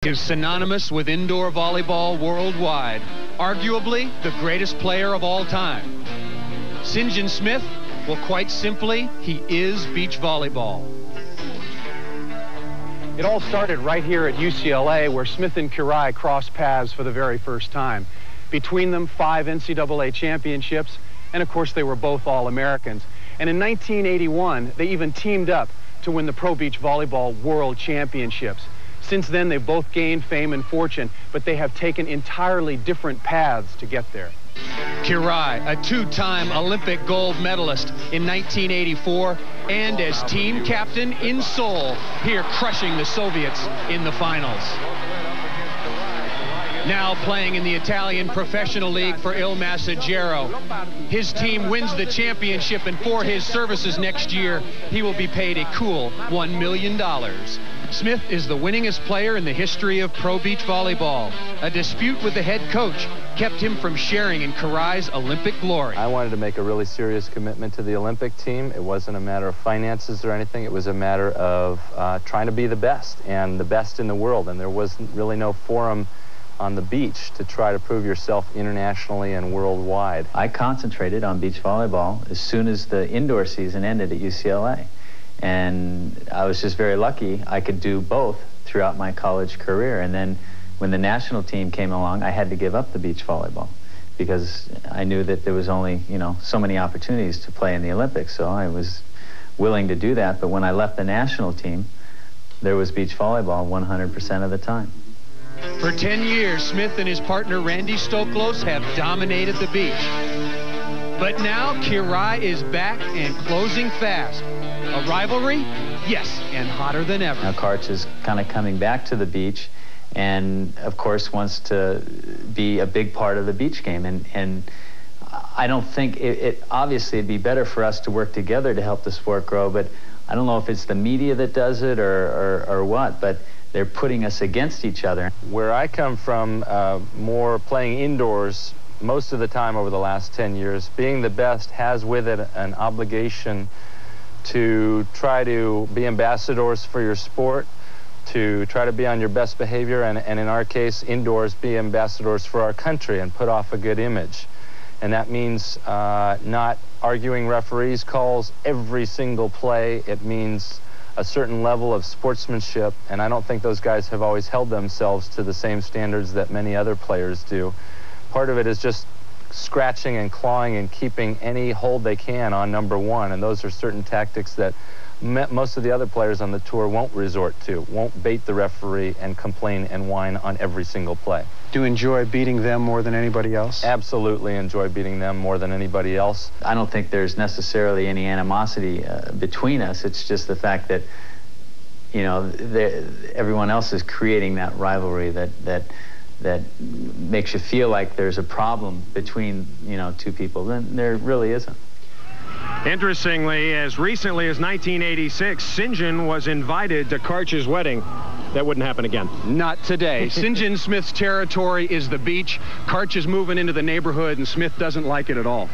is synonymous with indoor volleyball worldwide. Arguably the greatest player of all time. Sinjin Smith, well, quite simply, he is beach volleyball. It all started right here at UCLA, where Smith and Karch crossed paths for the very first time. Between them, 5 NCAA championships, and of course they were both All-Americans. And in 1981, they even teamed up to win the Pro Beach Volleyball World Championships. Since then, they've both gained fame and fortune, but they have taken entirely different paths to get there. Karch, a 2-time Olympic gold medalist in 1984, and as team captain in Seoul, here crushing the Soviets in the finals. Now playing in the Italian Professional League for Il Messaggero. His team wins the championship, and for his services next year, he will be paid a cool $1 million. Smith is the winningest player in the history of pro beach volleyball. A dispute with the head coach kept him from sharing in Karach's Olympic glory. I wanted to make a really serious commitment to the Olympic team. It wasn't a matter of finances or anything. It was a matter of trying to be the best, and the best in the world. And there wasn't really no forum on the beach to try to prove yourself internationally and worldwide. I concentrated on beach volleyball as soon as the indoor season ended at UCLA. And I was just very lucky I could do both throughout my college career. And then when the national team came along, I had to give up the beach volleyball because I knew that there was only, so many opportunities to play in the Olympics. So I was willing to do that. But when I left the national team, there was beach volleyball 100% of the time. For 10 years, Smith and his partner Randy Stoklos have dominated the beach. But now Karch is back and closing fast. A rivalry? Yes, and hotter than ever. Now Karch is kind of coming back to the beach and, of course, wants to be a big part of the beach game. And I don't think obviously it'd be better for us to work together to help the sport grow, but I don't know if it's the media that does it or what, but they're putting us against each other. Where I come from, more playing indoors most of the time over the last 10 years, being the best has with it an obligation to try to be ambassadors for your sport, to try to be on your best behavior, and in our case, indoors, be ambassadors for our country and put off a good image. And that means not arguing referees' calls every single play. It means a certain level of sportsmanship, and I don't think those guys have always held themselves to the same standards that many other players do. Part of it is just scratching and clawing and keeping any hold they can on number one, and those are certain tactics that most of the other players on the tour won't resort to, won't bait the referee and complain and whine on every single play. Do you enjoy beating them more than anybody else? Absolutely enjoy beating them more than anybody else. I don't think there's necessarily any animosity between us. It's just the fact that, everyone else is creating that rivalry that makes you feel like there's a problem between, two people. Then there really isn't. Interestingly, as recently as 1986, Sinjin was invited to Karch's wedding. That wouldn't happen again. Not today. Sinjin Smith's territory is the beach. Karch is moving into the neighborhood, and Smith doesn't like it at all.